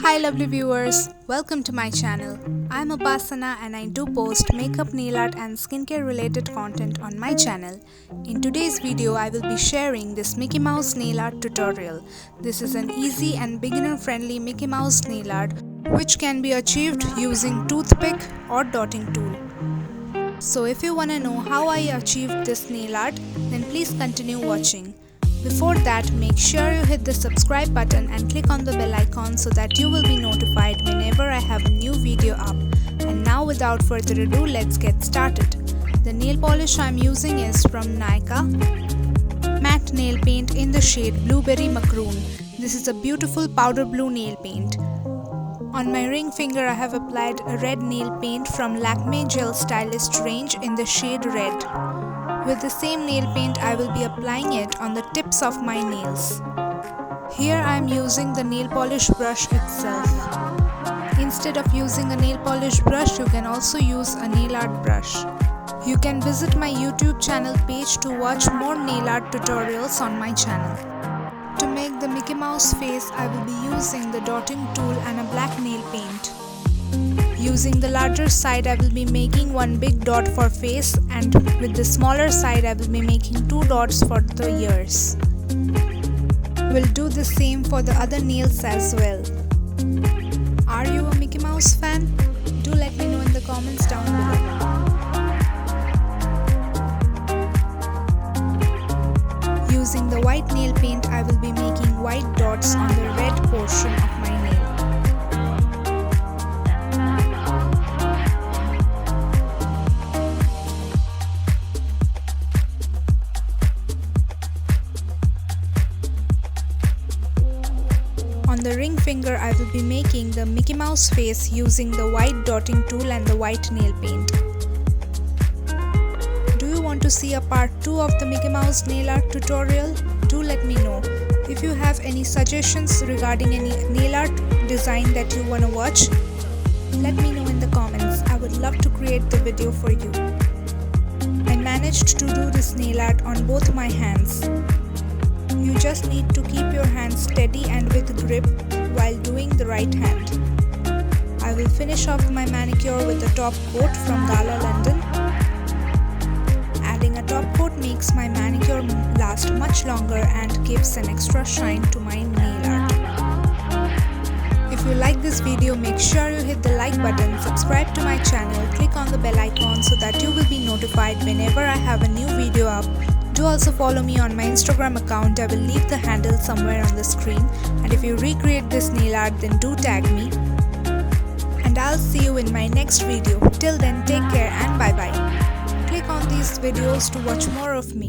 Hi lovely viewers, welcome to my channel. I'm Upasana and I do post makeup, nail art and skincare related content on my channel. In today's video, I will be sharing this Mickey Mouse nail art tutorial. This is an easy and beginner friendly Mickey Mouse nail art which can be achieved using toothpick or dotting tool. So if you wanna know how I achieved this nail art, then please continue watching. Before that, make sure you hit the subscribe button and click on the bell icon so that you will be notified whenever I have a new video up. And now without further ado, let's get started. The nail polish I'm using is from Nika matte nail paint in the shade Blueberry Macaroon. This is a beautiful powder blue nail paint. On my ring finger I have applied a red nail paint from Lakme Gel Stylist range in the shade Red. With the same nail paint, I will be applying it on the tips of my nails. Here I am using the nail polish brush itself. Instead of using a nail polish brush, you can also use a nail art brush. You can visit my YouTube channel page to watch more nail art tutorials on my channel. To make the Mickey Mouse face, I will be using the dotting tool and a black nail paint. Using the larger side, I will be making one big dot for face, and with the smaller side I will be making two dots for the ears. We'll do the same for the other nails as well. Are you a Mickey Mouse fan? Do let me know in the comments down below. Using the white nail paint, I will be making white dots on the red portion of my nail. On the ring finger, I will be making the Mickey Mouse face using the white dotting tool and the white nail paint. Do you want to see a part 2 of the Mickey Mouse nail art tutorial? Do let me know. If you have any suggestions regarding any nail art design that you want to watch, let me know in the comments. I would love to create the video for you. I managed to do this nail art on both my hands. You just need to keep your hands steady and with grip while doing the right hand. I will finish off my manicure with a top coat from Gala London. Adding a top coat makes my manicure last much longer and gives an extra shine to my nail art. If you like this video, make sure you hit the like button, subscribe to my channel, click on the bell icon so that you will be notified whenever I have a new video up. Do also follow me on my Instagram account. I will leave the handle somewhere on the screen, and if you recreate this nail art, then do tag me. And I'll see you in my next video. Till then, take care and bye bye. Click on these videos to watch more of me.